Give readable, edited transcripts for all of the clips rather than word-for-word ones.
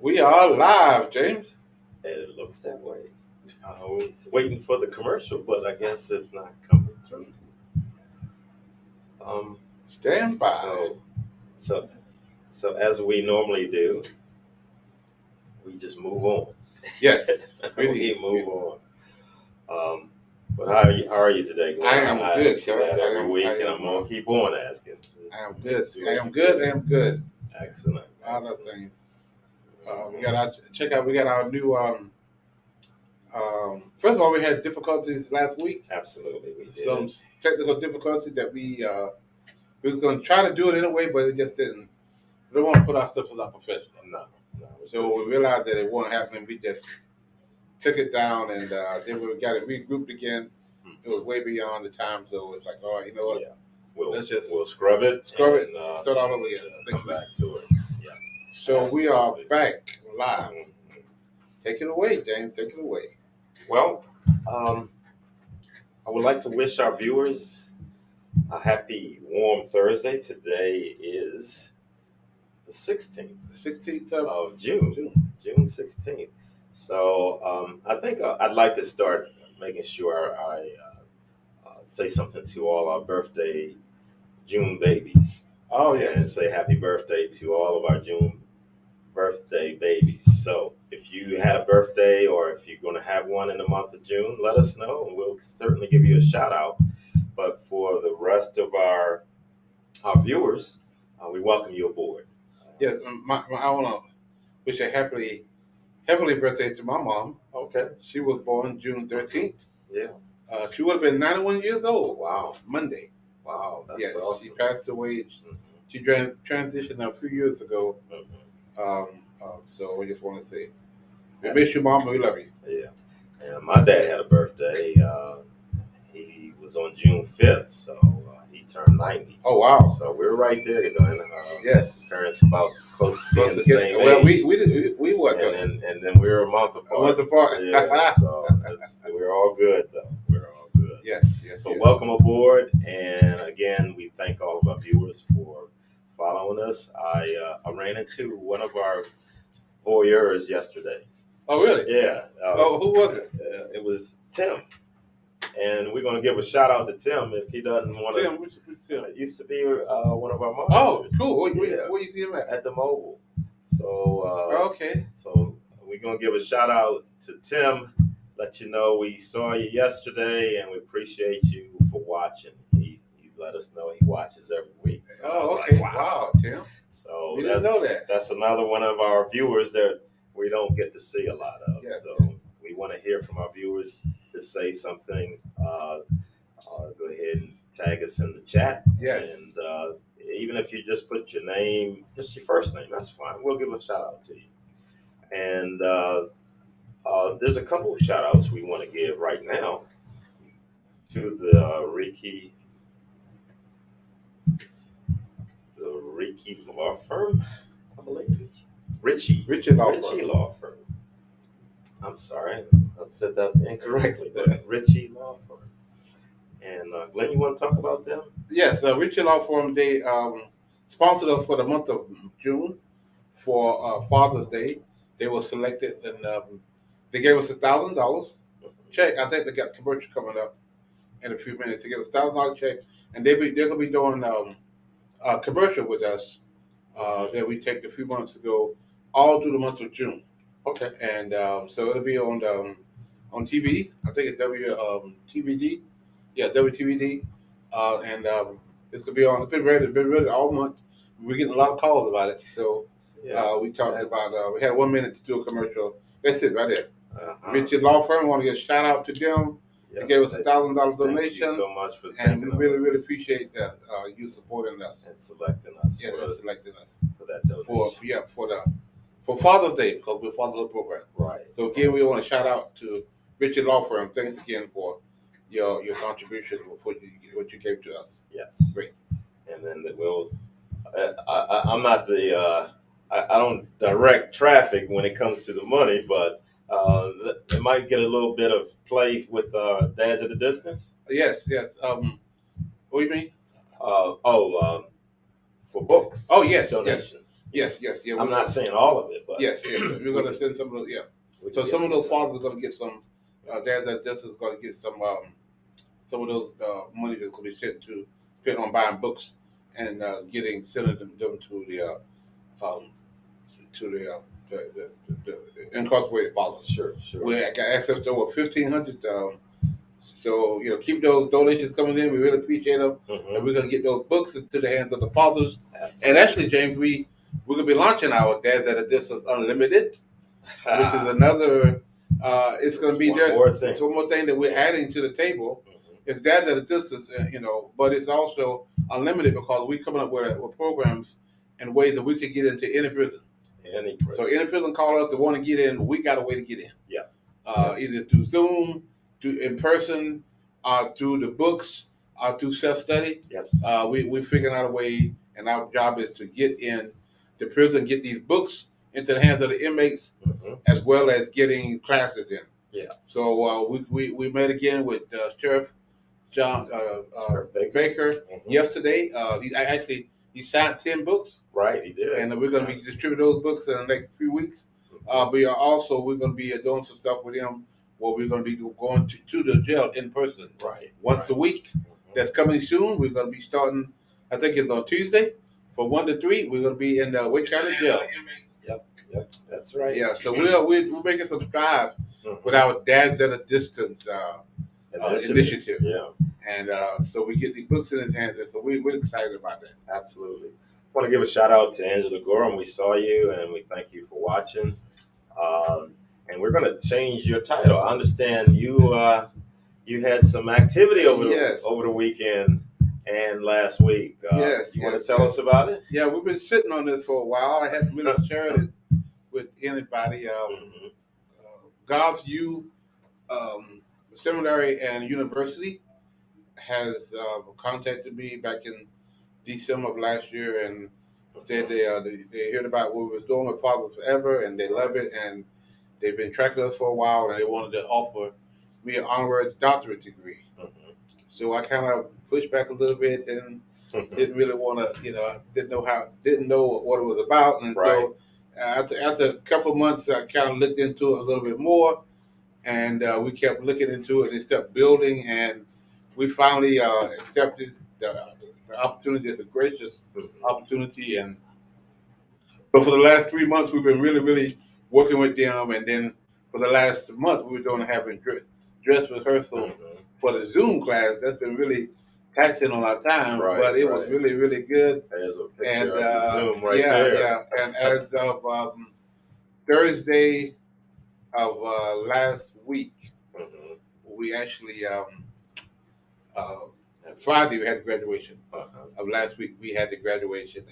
We are live, James. It looks that way. We're waiting for the commercial, but I guess it's not coming through. Um, Stand by. so, so, so as we normally do, we just move on. Yes, We greetings. move on. Um, but how are you today, I Glenn? am I good, ask you sir. that I every am. I week, and I'm am. gonna keep on asking. I am Make good. sure I you am good. I am good. Excellent, A lot of excellent. things. We got our check out. We got our new. First of all, we had difficulties last week. Absolutely, we Some did. technical difficulties that we was going to try to do it anyway, but it just didn't. We don't want to put ourselves as a professional. No, no, we So we realized that it won't happen. We just took it down, and then we got it regrouped again. It was way beyond the time, so it's like, all right, you know what? Yeah, we'll Let's just we'll scrub it scrub it, and start all over again. come back to it. Yeah, So we are absolutely. back live. Mhm. Take it away, James. Take it away. Well, um, I would like to wish our viewers a happy, warm Thursday. Today is the 16th The 16th of of June, June. June 16th. So I think I'd like to start making sure I say something to all our birthday June babies Oh and yes. say happy birthday to all of our June birthday babies. So if you had a birthday or if you're going to have one in the month of June, let us know and we'll certainly give you a shout out. But for the rest of our viewers, we welcome you aboard. Yes. I want to wish a happy birthday to my mom. Okay. She was born June 13th. Yeah. She would have been 91 years old. Wow. Monday. Wow. That's Yes. She awesome. passed away. Mhm. She transitioned a few years ago. Mhm. So we just want to say, we miss you, Mom. We love you. Yeah. And my dad had a birthday. He was on June 5th, so he turned 90. Oh wow. So we're right there, Glenn. Yes. Parents about close to being the same Well, age. we what? And then we're a month apart. A month apart. Yeah, so we're all good though. We're all good. Yes, yes. So yes. welcome aboard, and again, we thank all of our viewers for following us. I ran into one of our voyeurs yesterday. Oh really? Yeah. Oh, who was it? It was Tim, and we're going to give a shout out to Tim if he doesn't want to. Tim, which Tim? It used to be one of our Oh, monitors. cool. Where Yeah. you see him at? At the mobile. So Okay. so we're gonna give a shout out to Tim. Let you know we saw you yesterday, and we appreciate you for watching. He let us know he watches every week. So I Oh, was okay. like, Wow, Tim. So We didn't know that. that's another one of our viewers that we don't get to see a lot of. Yes. So we want to hear from our viewers. Just say something. Go ahead and tag us in the chat. Yes. And even if you just put your name, just your first name, that's fine. We'll give a shout out to you. And there's a couple of shout outs we want to give right now to the Reiki law firm, I believe. Richie Law Richie Firm. Law Firm. I'm sorry, I said that incorrectly, but Richie Law Firm. And Glenn, you want to talk about them? Yes, Richie Law Firm. They sponsored us for the month of June for Father's Day. They were selected, and they gave us $1,000 check. I think they got commercial coming up in a few minutes. They gave us $1,000 check, and they're gonna be doing a commercial with us that we taped a few months ago, all through the month of June. Okay. And so it'll be on TV. I think it's TVD. Yeah, WTVD. And it's gonna be on. It's been ready all month. We're getting a lot of calls about it. So Yeah. we talked about. We had 1 minute to do a commercial. That's it right there. Uh-huh. Richard Law Firm. We want to give a shout out to them. Yes, They gave us $1,000 Thank donation, you so much for and we thinking of really us appreciate that you supporting us. and selecting us Yeah, and selecting us for that donation. for Father's Day, because we're Father's Day program. Right. So again, we want to shout out to Richard Law Firm. Thanks again for your contribution for what you gave to us. Yes. Great. And then I'm not I don't direct traffic when it comes to the money, but it might get a little bit of play with Dads at a Distance. Yes. What do you mean? For books. Oh yes, Donations. Yes, yes, yeah. I'm not saying all of it, but yes, yes. We're going to send some of those. Yeah. So some of those fathers are going to get some. Dads that just is going to get some of those money that's going to be sent to spent on buying books and sending them um, to the incarcerated fathers. Sure, sure. We got access to over 1,500. So keep those donations coming in. We really appreciate them, and we're gonna get those books into the hands of the fathers. Absolutely. And actually, James, we're gonna be launching our Dads at a Distance Unlimited, which is another. It's gonna be there. It's one more thing that we're adding to the table. It's Dads at a Distance, but it's also unlimited because we're coming up with programs and ways that we can get into any prison. So any prison call us to want to get in, we got a way to get in. Yeah. Either through Zoom, through in person, through the books, through self-study. Yes. We figuring out a way, and our job is to get in the prison, get these books into the hands of the inmates, as well as getting classes in. Yeah. So we met again with Sheriff John Baker yesterday. He signed 10 books. Right, he did. And we're going to be distributing those books in the next few weeks. We're going to be doing some stuff with him where we're going to be going to the jail in person. Right. Once a week. That's coming soon. We're going to be starting, I think it's on Tuesday, from 1 to 3. We're going to be in the Wake County Jail. Yep, that's right. Yeah, so we're making some strides with our Dads at a Distance initiative. Yeah. And so we get these books in his hands, and so we're excited about that. Absolutely. I want to give a shout out to Angela Gorham. We saw you, and we thank you for watching. And we're going to change your title. I understand you had some activity over the weekend and last week. You want to tell us about it? Yeah, we've been sitting on this for a while. I hadn't really shared it with anybody. God's View Seminary and University has contacted me back in December of last year and said they heard about what we was doing with Fathers Forever, and they love it, and they've been tracking us for a while, and they wanted to offer me an honorary doctorate degree. So I kind of pushed back a little bit and didn't really want to, didn't know what it was about, and so after a couple of months, I kind of looked into it a little bit more, and we kept looking into it and it kept building, and we finally accepted the opportunity. It's a gracious opportunity, and so for the last 3 months, we've been really, really working with them, and then for the last month, we were doing having dress rehearsal for the Zoom class. That's been really taxing on our time, but it was really, really good. There's a picture of the Zoom there. Yeah, and as of Thursday of last week, we actually Friday we had the graduation. Of last week we had the graduation,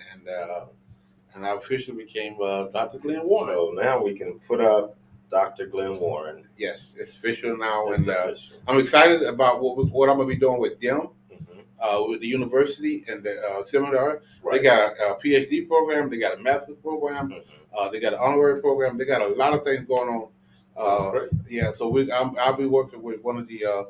and I officially became Dr. Glenn Warren. So now we can put up Dr. Glenn Warren. Yes, it's official now, and I'm excited about what I'm going to be doing with them, with the university and the seminary. They got a PhD program, they got a master's program, they got an honorary program, they got a lot of things going on. Yeah, so I'll be working with one of the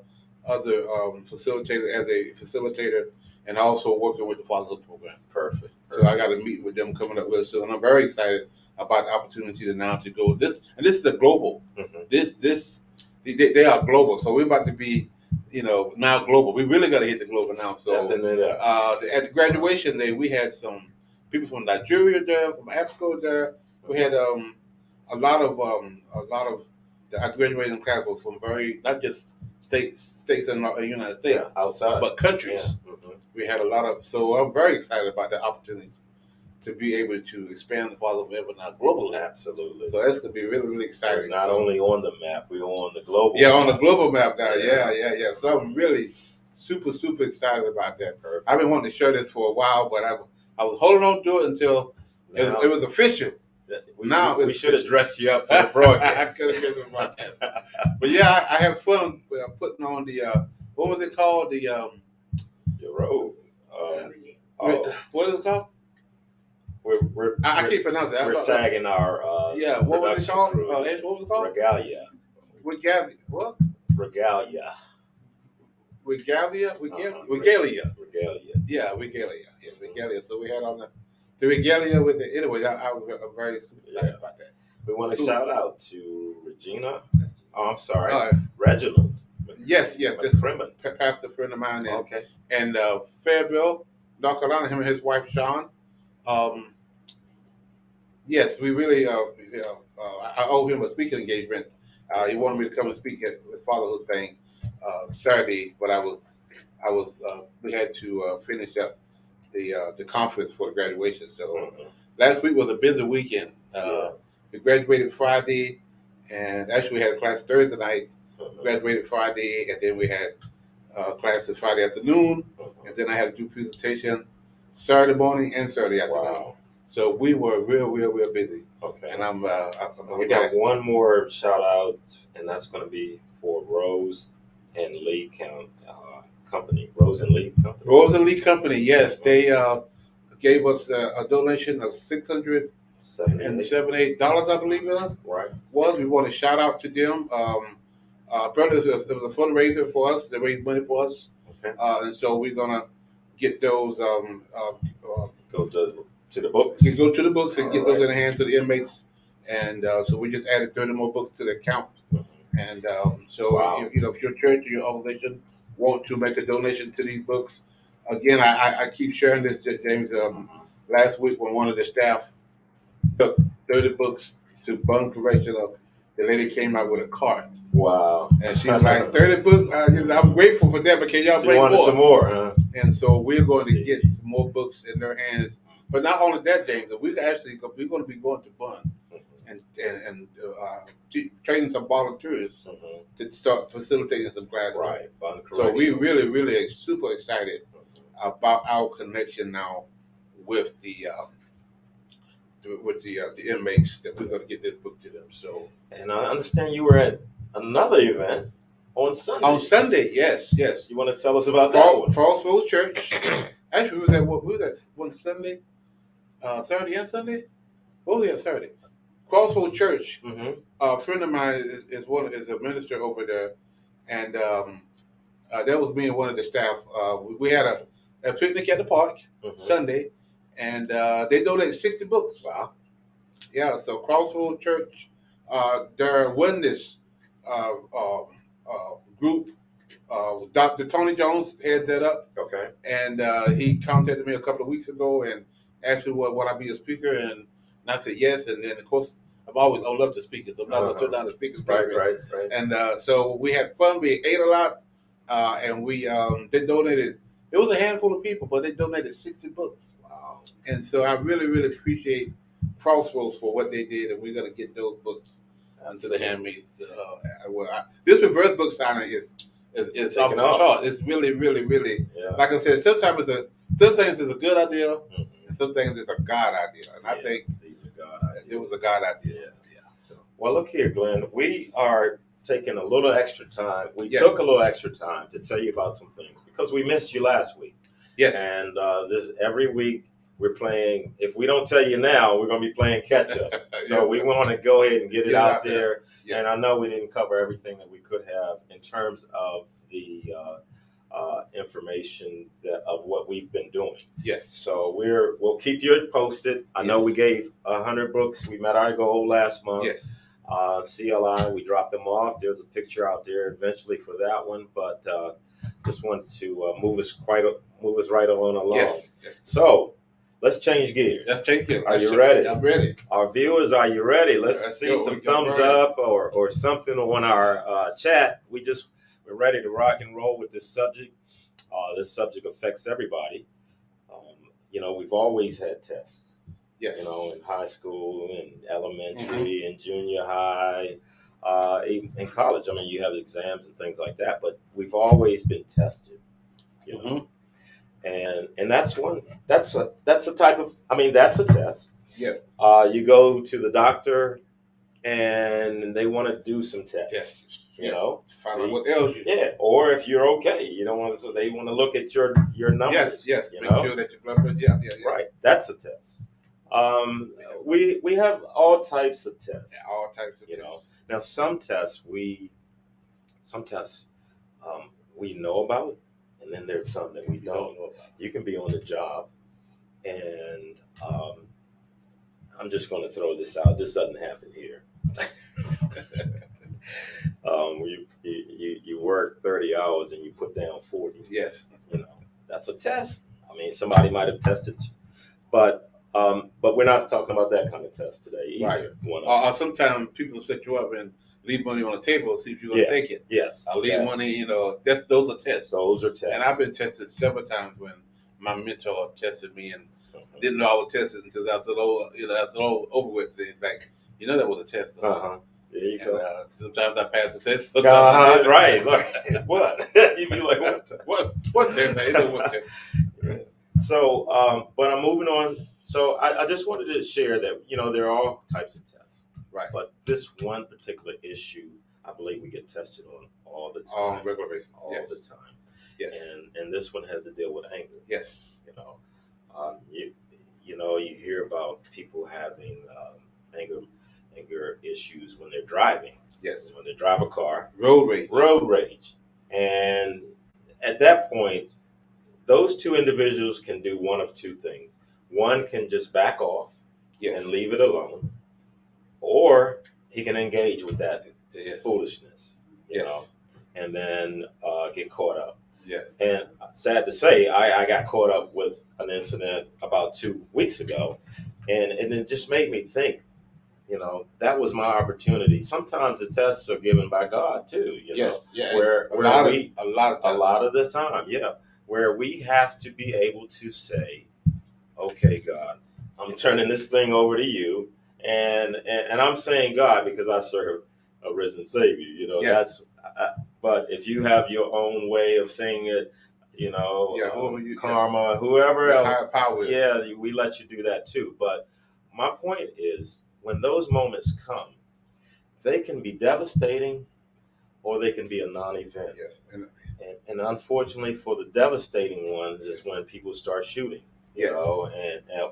other facilitators as a facilitator, and also working with the fatherhood program. Perfect. So I got to meet with them coming up with soon. I'm very excited about the opportunity to now to go this, and this is a global. They are global, so we're about to be, now global. We really got to hit the global now. So at the graduation day, we had some people from Nigeria there, from Africa there. We had a lot of our graduating class was from not just states in the United States, outside, but countries. We had a lot of, so I'm very excited about the opportunity to be able to expand the Father Forever now globally. Absolutely. So that's going to be really, really exciting. We're not only on the map, we're on the global map. On the global map now. Yeah. So I'm really super, super excited about that. Perfect. I've been wanting to share this for a while, but I was holding on to it until it was official. We should have dressed you up for the broadcast. I could have been about that. But yeah, I have fun putting on the, what was it called? Your robe. What is it called? I can't pronounce it. We're tagging our what was it called? Crew. What was it called? Regalia. What? Regalia. Regalia. Regalia. Yeah, regalia. Yeah, regalia. So we had on the regalia with the anyway. I was very super excited Yeah. about that. We want to Cool. shout out to Regina. Oh, I'm sorry, Uh, Reginald. yes, this McCrimmon. pastor friend of mine Okay. in Fayetteville, North Carolina. Him and his wife Sean. Um, yes, we really. I owe him a speaking engagement. He wanted me to come and speak at his fatherhood thing Saturday, but we had to finish up the conference for the graduation. So Mhm. last week was a busy weekend. Yeah. We graduated Friday, and actually we had a class Thursday night. Mhm. Graduated Friday, and then we had classes Friday afternoon, Mhm. and then I had to do presentation Saturday morning and Saturday afternoon. Wow. So we were real busy. Okay. And I'm We got one more shout out, and that's going to be for Rose and Lee Company. Rose and Lee Company. Rose and Lee Company. Yes, they gave us a donation of $678, I believe it was. Right. We want to shout out to them. Apparently, it was a fundraiser for us. They raised money for us, Okay. and so we're gonna get those. Go to the books. You go to the books and All get those right. in the hands of the inmates, and so we just added 30 more books to the account. And so, Wow. if your church or your organization want to make a donation to these books, again, I keep sharing this, James. Last week, when one of the staff took 30 books to bun correctional, the lady came out with a cart. Wow. And she was like, 30 books? I'm grateful for that, but can y'all She bring wanted more? some more, huh? And so we're going to get some more books in their hands. But not only that, James, we're going to be going to Bun and training some volunteers to start facilitating some classes. Right. So we really super excited about our connection now with the inmates that we're going to get this book to them. So, and I understand you were at another event on Sunday. On Sunday, yes. You want to tell us about that one? Crossroads Church. Actually, we was at one Sunday, Saturday and Sunday. What was it Saturday? Crossroads Church. Mm-hmm. A friend of mine is a minister over there, and that was me and one of the staff. We had a picnic at the park Sunday, and they donated 60 books. Wow. Yeah, so Crossroads Church, their oneness group, Dr. Tony Jones heads that up. Okay. And he contacted me a couple of weeks ago and asked me would I be a speaker, and I said yes. And then of course I love to speak, so I'm not going to turn down the speaker's Right. And so we had fun. We ate a lot, and they donated. It was a handful of people, but they donated 60 books. Wow. And so I really appreciate Crossroads for what they did, and we're going to get those books into the handmaids. This reverse book signing is off the chart. It's really. Yeah. Like I said, sometimes it's a good idea, and sometimes it's a God idea. And I think these are God ideas. It was a God idea. Yeah. Well, look here, Glenn. We are taking a little extra time. We Yes. took a little extra time to tell you about some things because we missed you last week. Yes. And this every week we're playing. If we don't tell you now, we're going to be playing catch up. So we want to go ahead and get it out there. Yes. And I know we didn't cover everything that we could have in terms of the information of what we've been doing. Yes. So we'll keep you posted. I know we gave 100 books. We met our goal last month. Yes. CLI, we dropped them off. There's a picture out there eventually for that one, but just wanted to move us right on along. Yes. So let's change gears. Are you ready? I'm ready. Our viewers, are you ready? Let's see some thumbs up or something on our chat. We're ready to rock and roll with this subject. This subject affects everybody. We've always had tests. Yes. In high school and elementary and junior high, in college. I mean, you have exams and things like that, but we've always been tested. And that's a type of. I mean, that's a test. Yes. You go to the doctor, and they want to do some tests. Yes. Find out what ails you. Yeah. Or if you're okay, you don't want to. So they want to look at your numbers. Yes. Make sure that your blood pressure. Yeah. Right. That's a test. We have all types of tests. Yeah, all types of tests. Now some tests we know about, and then there's some that we don't know about. You can be on the job, and I'm just going to throw this out. This doesn't happen here. You work 30 hours and you put down 40. Yes. You know, that's a test. I mean, somebody might have tested you, but we're not talking about that kind of test today either. Right. Sometimes people set you up and leave money on the table, see if you're going to take it. Yes. Leave money. Those are tests. Those are tests. And I've been tested several times when my mentor tested me and didn't know I was tested until after all over with. It's like, that was a test. There you go. Sometimes I pass the test. Sometimes right. Look, what? You'd be like, what test? It don't what test. So, but I'm moving on. So I just wanted to share that, there are all types of tests. Right. But this one particular issue, I believe we get tested on all the time. On a regular basis. All the time. Yes. And this one has to deal with anger. Yes. You hear about people having anger issues when they're driving. Yes. When they drive a car. Road rage. And at that point, those two individuals can do one of two things. One can just back off and leave it alone, or he can engage with that foolishness, and then get caught up. Yes. And sad to say, I got caught up with an incident about 2 weeks ago, and it just made me think, that was my opportunity. Sometimes the tests are given by God too, Yes. Yeah. Where a lot of the time, where we have to be able to say, okay, God, I'm turning this thing over to you, and I'm saying God because I serve a risen Savior. But if you have your own way of saying it, karma, whoever else, higher power we let you do that too. But my point is, when those moments come, they can be devastating, or they can be a non-event. Yes. And unfortunately, for the devastating ones, is when people start shooting,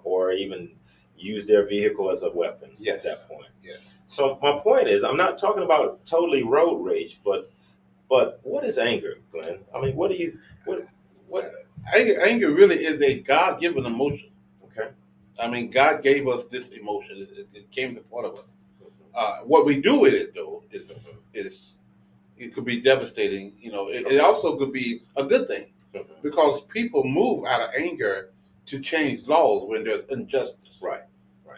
or even use their vehicle as a weapon at that point. Yes. So my point is, I'm not talking about totally road rage, but what is anger, Glenn? I mean, what? Anger really is a God-given emotion. Okay. I mean, God gave us this emotion. It came to part of us. What we do with it, though, is it could be devastating. It also could be a good thing because people move out of anger to change laws when there's injustice. Right.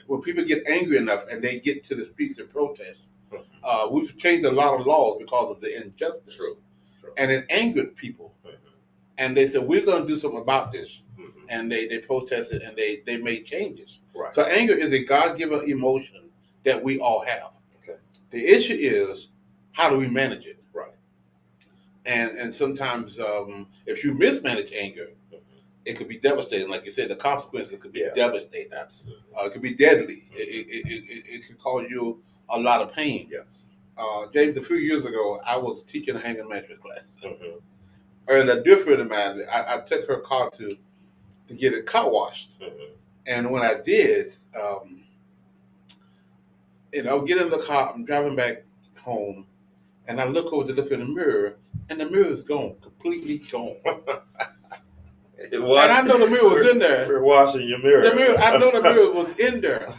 When people get angry enough and they get to the streets and protest, we've changed a lot of laws because of the injustice. True. And it angered people. And they said, we're going to do something about this. And they protested and they made changes. Right. So anger is a God-given emotion that we all have. Okay. The issue is, how do we manage it? Right. And sometimes if you mismanage anger, it could be devastating. Like you said, the consequences could be devastating. Absolutely. It could be deadly. It could cause you a lot of pain. Yes. James, a few years ago, I was teaching a anger management class. And a dear friend of mine, I took her car to get it car washed. And when I did, I would get in the car, I'm driving back home, and I look over to look in the mirror, and the mirror is gone, completely gone. And I know the mirror was in there. We're washing your mirror. I know the mirror was in there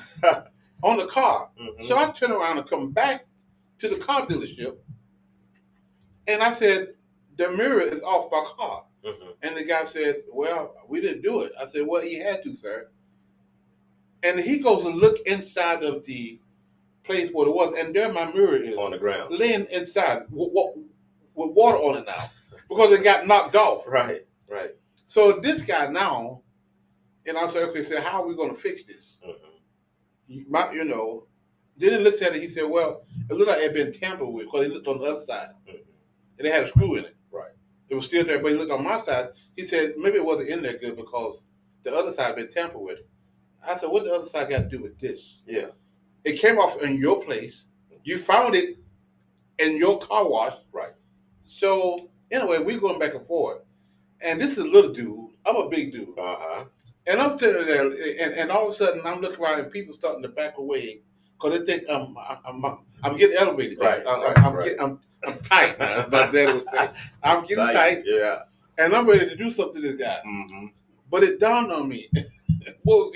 on the car. So I turned around and come back to the car dealership, and I said, the mirror is off my car. And the guy said, well, we didn't do it. I said, well, he had to, sir. And he goes to look inside of the place where it was, and there my mirror is. On the ground. Laying inside with water on it now because it got knocked off. Right. So this guy now, and I said, okay, so how are we going to fix this? Then he looks at it, he said, well, it looked like it had been tampered with because he looked on the other side. And it had a screw in it. Right. It was still there, but he looked on my side. He said, maybe it wasn't in there good because the other side had been tampered with. I said, what the other side got to do with this? Yeah. It came off in your place. You found it in your car wash. Right. So, anyway, we're going back and forth. And this is a little dude. I'm a big dude. And I'm sitting there, and all of a sudden, I'm looking around, and people starting to back away because they think I'm getting elevated. Right. I'm tight. My dad would say, I'm getting tight. Yeah. And I'm ready to do something to this guy. But it dawned on me, well,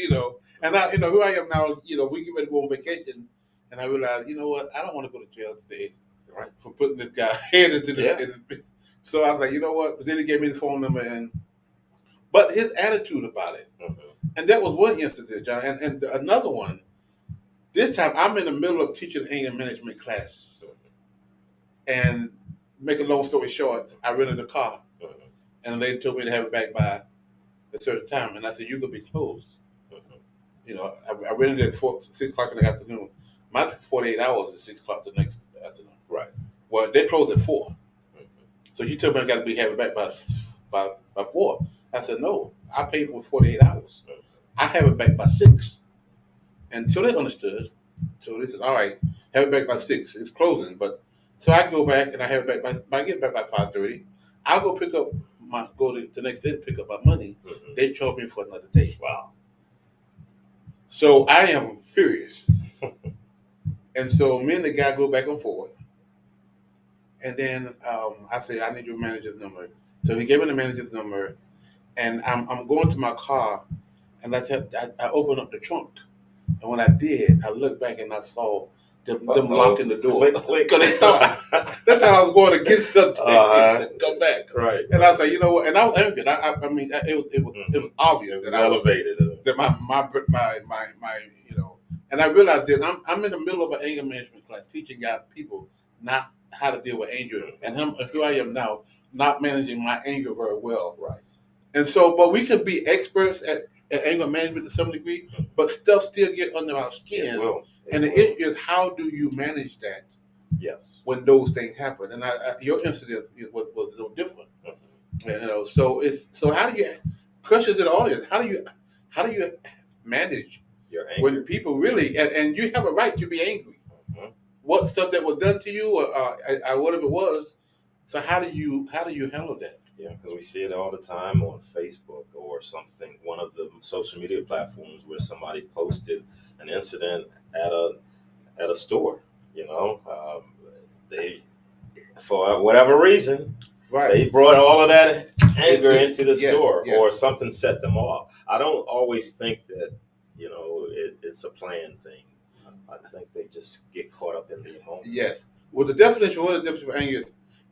And now, who I am now, we get ready to go on vacation, and I realize, you know what, I don't want to go to jail today Right. for putting this guy head into this. Yeah. So I was like, you know what? But then he gave me the phone number, but his attitude about it, and that was one incident, John. And another one. This time, I'm in the middle of teaching anger management classes, and make a long story short, I rented a car, and the lady told me to have it back by a certain time, and I said, you could be closed. I rented it at 6 o'clock in the afternoon. My 48 hours is 6 o'clock the next afternoon. Right. Well, they close at 4. So she told me I got to be have it back by 4. I said, no, I paid for 48 hours. I have it back by 6. And so they understood. So they said, all right, have it back by 6. It's closing. But so I go back and I have it back I get back by 5:30. I'll go pick up go to the next day to pick up my money. They charge me for another day. Wow. So I am furious. And so me and the guy go back and forth. And then I say, I need your manager's number. So he gave me the manager's number. And I'm going to my car. And I open up the trunk. And when I did, I looked back and I saw them locking the door. Because they thought I was going to get something to come back. Right. And I was like, you know what? And I was angry. I mean, it was obvious. It was elevated. That my and I realized that I'm in the middle of an anger management class teaching people not how to deal with anger, and who I am now, not managing my anger very well. Right. And so, but we could be experts at anger management to some degree, but stuff still get under our skin. It will. And the issue is, how do you manage that? Yes. When those things happen, and your incident was a little different. So how do you? Question to the audience: How do you manage your anger when people really and you have a right to be angry? What stuff that was done to you, or whatever it was. So how do you handle that? Yeah, because we see it all the time on Facebook or something, one of the social media platforms where somebody posted an incident at a store. They, for whatever reason, right, they brought all of that anger into the yes, store, yes. or something set them off. I don't always think that it's a planned thing. I think they just get caught up in the moment. Yes. Well, what the definition of anger is?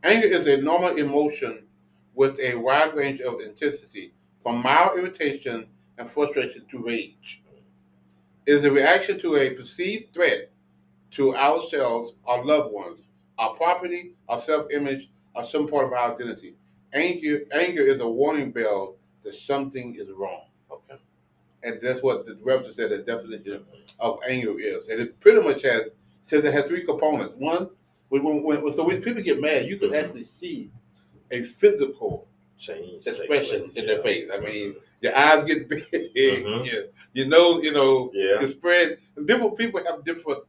Anger is a normal emotion with a wide range of intensity, from mild irritation and frustration to rage. It is a reaction to a perceived threat to ourselves, our loved ones, our property, our self-image, or some part of our identity. Anger is a warning bell that something is wrong. Okay. And that's what the reference said the definition of anger is. And it pretty much says it has 3 components. One, when people get mad, you can actually see a physical change expression in their face. I mean, your eyes get big, can spread. Different people have different,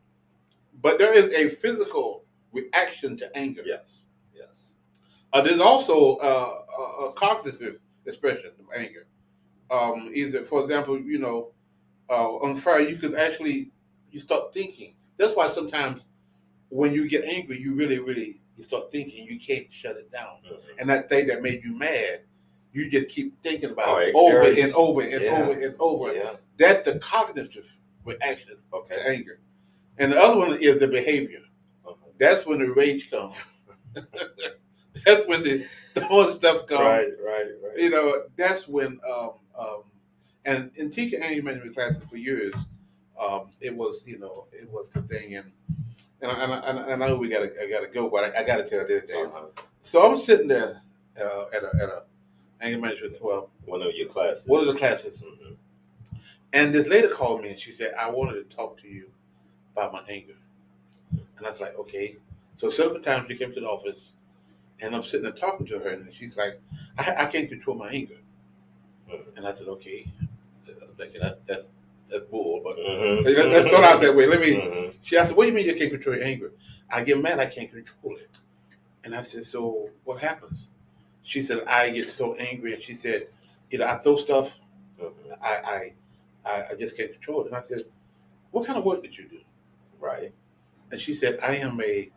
but there is a physical reaction to anger. Yes. There's also a cognitive expression of anger. Either, for example, on fire, you start thinking. That's why sometimes when you get angry, you really you start thinking. You can't shut it down. And that thing that made you mad, you just keep thinking about it over and over and over and over. Yeah. That's the cognitive reaction to anger. And the other one is the behavior. That's when the rage comes. That's when the whole stuff comes. Right. That's when and in teaching anger management classes for years, it was the thing. And I know I gotta go, but I gotta tell this, Dave. So I'm sitting there at a anger management. Well, one of your classes. One of the classes. And this lady called me and she said, "I wanted to talk to you about my anger." And I was like, "Okay." So several times she came to the office, and I'm sitting there talking to her, and she's like, "I can't control my anger." And I said, "Okay." That's bull, but let's start out that way. She asked, "What do you mean you can't control your anger?" I get mad, I can't control it. And I said, "So what happens?" She said, "I get so angry," and she said, "I throw stuff. I just can't control it." And I said, "What kind of work did you do?" Right. And she said, "I am a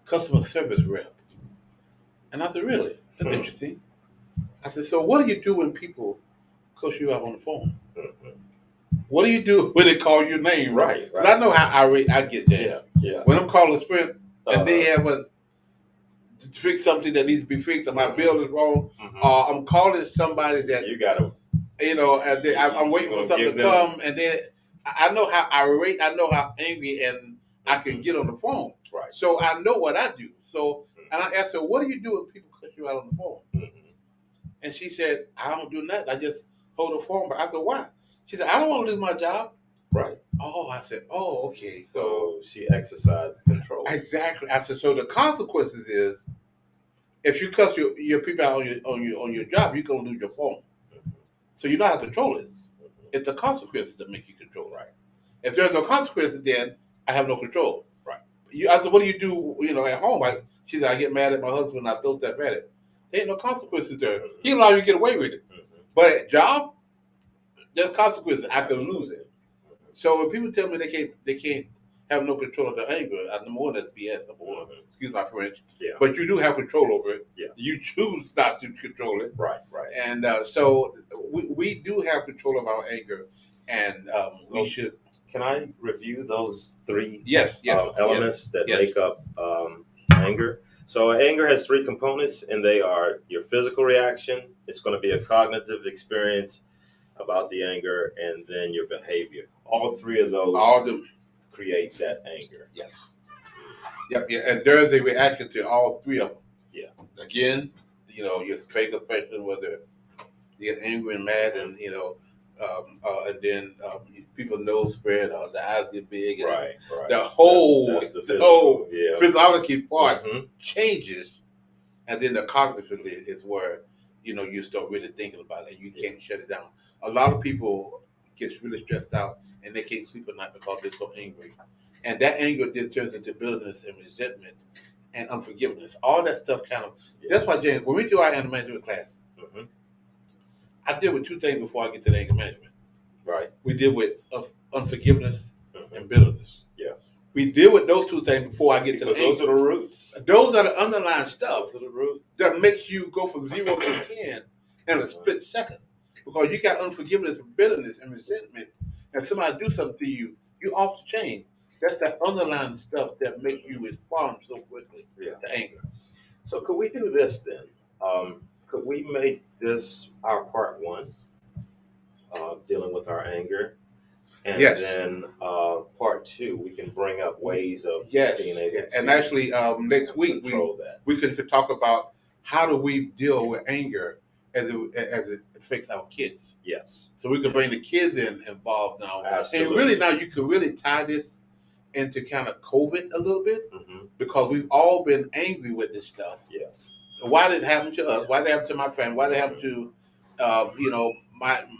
customer service rep." And I said, "Really? That's interesting." I said, "So what do you do when people cuss you out on the phone?" what do you do when they call your name? Right, Because I right. know how irate I get there. Yeah, yeah. When I'm calling Sprint and they Uh-huh. haven't fixed something that needs to be fixed, and my Mhm. bill is wrong, Mhm. I'm calling somebody that You gotta. and I'm You waiting for gonna something give to them come, and then I know how irate, I know how angry, and I can Mhm. get on the phone. right. So I know what I do. So and Mhm. I asked her, "What do you do when people cut you out on the phone?" Mhm. And she said, "I don't do nothing. I just hold the phone." But I said, "Why?" She said, "I don't want to lose my job." Right. Oh, I said, "Oh, okay." So So she exercised control. exactly, I said, "So the consequences is if you cut your people out on your job, you're gonna lose your phone. Mhm. So you know how to control it. Mhm. It's the consequences that make you control it. Right. If there's no consequences, then I have no control." Right. I said, "What do you do? At home?" She said, "I get mad at my husband and I throw stuff at it. There ain't no consequences there. He Mhm. allow you to get away with it. Mhm. But at job, there's consequences. I can lose Absolutely. it." Mhm. So when people tell me they can't have no control of their anger, number one, that's BS. Number one, Mhm. excuse my French, Yeah. but you do have control over it. Yes. You choose not to control it, Right. Right. and so we do have control of our anger, and we So should. can I review those three Yes, yes, yes, elements that yes, make up anger? So anger has three components, and they are your physical reaction. It's going to be a cognitive experience about the anger, and then your behavior. All three of those all them. create that anger. Yes, yep, yeah, and there's a reaction to all three of them. Yeah. Again, your facial expression, whether you get angry and mad, Mhm. and and then people nose spread, the eyes get big, and Right. Right. the whole That's the the whole physical. Yeah. physiology part Hmm. changes, and then the cognitive is where you start really thinking about it, and you Yeah. can't shut it down. A lot of people gets really stressed out, and they can't sleep at night because they're so angry, and that anger then turns into bitterness and resentment and unforgiveness. All that stuff kind of. Yeah. That's why, James, when we do our anger management class, Hmm. I deal with two things before I get to the anger management. Right. We deal with unforgiveness and Hmm. bitterness. Yeah. We deal with those two things before I get to Because the anger. those are the roots. Those are the underlying stuff Those are the roots. that makes you go from 0 to 10 in a split second. Because you got unforgiveness, bitterness, and resentment, and somebody do something to you, you off the chain. That's that underlying stuff that makes you respond so quickly Yeah. to anger. So could we do this then? Could we make this our part one, dealing with our anger, and Yes. then part two we can bring up ways of Yes, being able and to actually, next week control that. we could talk about how do we deal with anger as it affects our kids. Yes. So we can bring the kids involved now, Absolutely. and really now you can really tie this into kind of COVID a little bit Hmm. because we've all been angry with this stuff. Yeah. Why did it happen to us? Why did it happen to my family? Why did it happen to,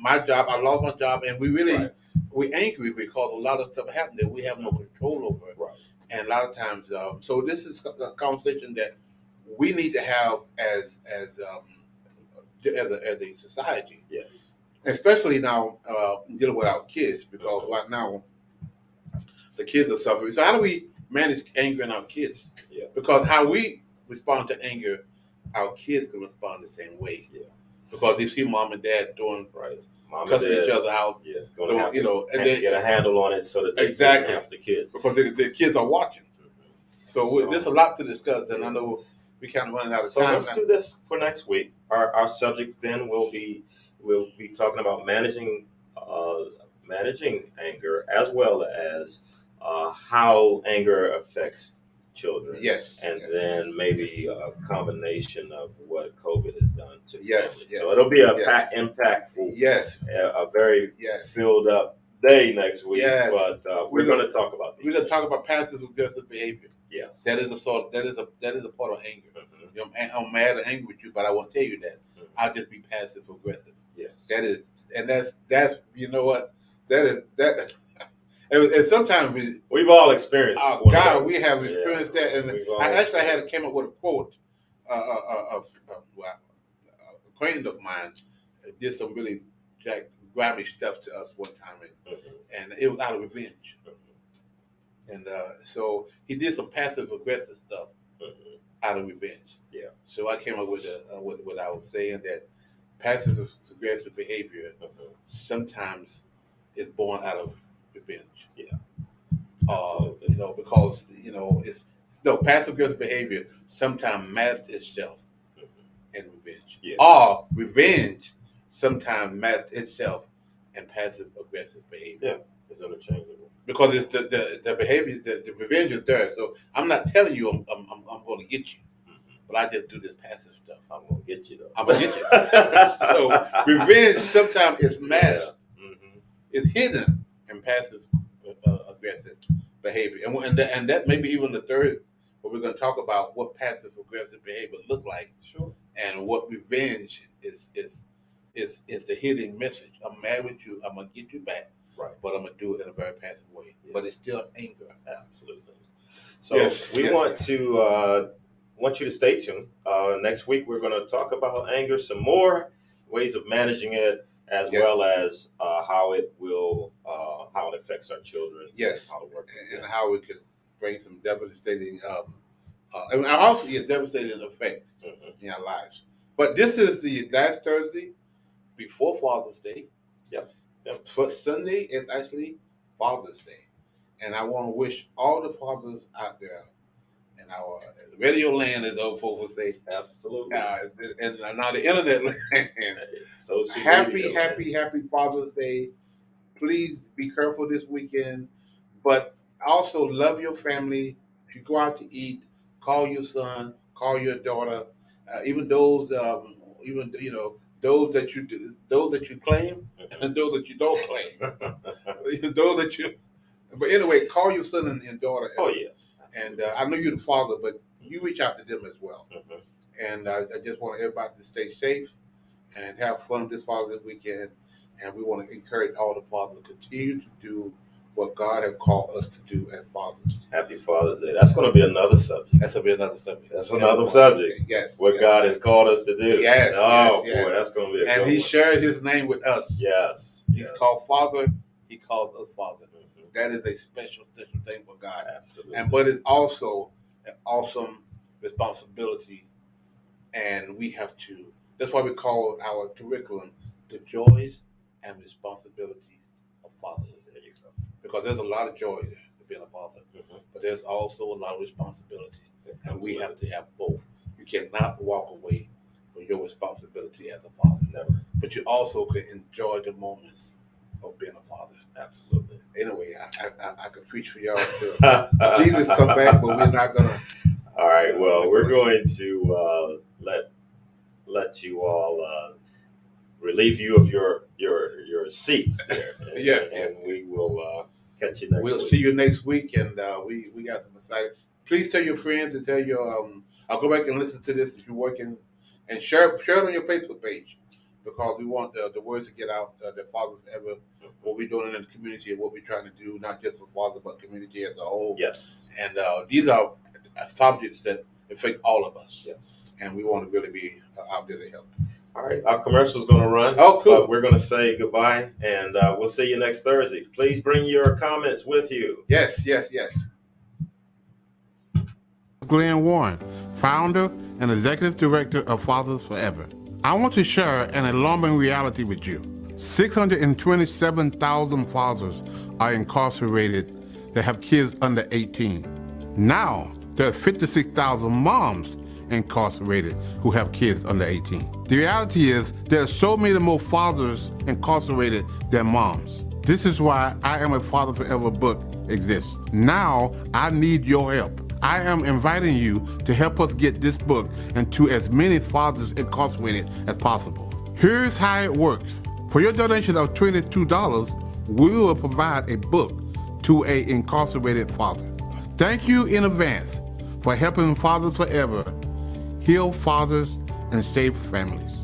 my job? I lost my job, and Right. we angry because a lot of stuff happened that we have no control over. Right. And a lot of times, so this is a conversation that we need to have as a society, Yes. especially now dealing with our kids because right now the kids are suffering. So how do we manage anger in our kids? Yeah. Because how we respond to anger, our kids can respond the same way. Yeah. Because they see mom and dad doing Right. Mom and cussing each dad's, other out, yeah, going to have to and they get a handle on it so that they exactly can help the kids. because the kids are watching. Mhm. So there's a lot to discuss, and I Yeah. know we kind of running out of So time. let's do this for next week. Our subject then will be we'll be talking about managing anger as well as how anger affects children. Yes, And yes, then maybe a combination of what COVID has done to yes, families. yes, So it'll be a yes, impactful, yes, a very yes, filled up day next week. yes. But we're going to talk about these. We're going to talk things. about passive aggressive behavior. Yes. That is a part of anger. Mhm. I'm mad and angry with you, but I won't tell you that. Mhm. I'll just be passive aggressive. Yes. That is, and that's you know what that is that. And sometimes We've all experienced. oh one of God, those. we have experienced that, and We've all I actually experienced. came up with a quote of well, a acquaintance of mine did some really grimy stuff to us one time, and it was out of revenge. And so he did some passive aggressive stuff Mhm. out of revenge. Yeah. So I came up with what I was saying that passive aggressive behavior Mhm. sometimes is born out of revenge. Yeah, absolutely. Because it's passive aggressive behavior sometimes masks itself Mhm. in revenge, Yeah. or revenge sometimes masks itself in passive aggressive behavior. Yeah, it's interchangeable. Because it's the behavior, the revenge is there. So I'm not telling you I'm going to get you, Mhm. but I just do this passive stuff. I'm gonna get you though. I'm gonna get you. So revenge sometimes is masked, Yeah. Mm-hmm. is hidden in passive aggressive behavior, and that may be even the third. But we're going to talk about what passive aggressive behavior look like, Sure. and what revenge is the hidden message. I'm mad with you. I'm gonna get you back, Right. but I'm gonna do it in a very passive way. Yeah. But it's still anger. Absolutely. So Yes, we yes. want you to stay tuned. Next week we're going to talk about anger, some more ways of managing it, as Yes. well as how it affects our children. Yes, how to work with and them. how we could bring some devastating, and also devastating effects Mhm. in our lives. But this is the last Thursday before Father's Day. Yep. Yep. First Sunday is actually Father's Day, and I want to wish all the fathers out there in our radio land, as old folks say, Absolutely. and now the internet land. Social Happy, media, happy, happy Father's Day. Please be careful this weekend, but also love your family. If you go out to eat, call your son, call your daughter, even those, those that you do, those that you claim, and those that you don't claim, those that you. But anyway, call your son and daughter. Oh yeah. And I know you're the father, but you reach out to them as well. Mhm. And I just want everybody to stay safe and have fun this Father's weekend. And we want to encourage all the fathers to continue to do what God has called us to do as fathers. Happy Father's Day. That's going to be another subject. That's going to be another subject. That's another subject. Yes. What yes, God yes. has called us to do. Yes. Oh yes, boy, yes. that's going to be a And good He one. shared His name with us. Yes. He's called Father. He calls us Father. Mhm. That is a special thing for God. Absolutely. But it's also an awesome responsibility, and we have to. That's why we call our curriculum the joys and responsibilities of fatherhood. There you go. Because there's a lot of joy there to being a father, Mhm. but there's also a lot of responsibility, and we Absolutely. have to have both. You cannot walk away from your responsibility as a father, Never. but you also can enjoy the moments of being a father. Absolutely. Anyway, I could preach for y'all till Jesus come back, but we're not gonna. All right. Well, we're going to let you all relieve you of your seats there. And, Yeah. and we will catch you next We'll week. see you next week, and we got some exciting. Please tell your friends and tell your. I'll go back and listen to this if you're working, and share it on your Facebook page, because we want the words to get out that fathers ever what we're doing in the community and what we're trying to do, not just for fathers but community as a whole. Yes. And these are subjects that affect all of us. Yes. And we want to really be out there to help. All right, our commercial is going to run. Oh, cool. But we're going to say goodbye, and we'll see you next Thursday. Please bring your comments with you. Yes. Glenn Warren, founder and executive director of Fathers Forever. I want to share an alarming reality with you. 627,000 fathers are incarcerated that have kids under 18. Now, there are 56,000 moms incarcerated who have kids under 18. The reality is there are so many more fathers incarcerated than moms. This is why I Am a Father Forever book exists. Now, I need your help. I am inviting you to help us get this book into as many fathers incarcerated as possible. Here's how it works. For your donation of $22, we will provide a book to an incarcerated father. Thank you in advance for helping Fathers Forever heal fathers and save families.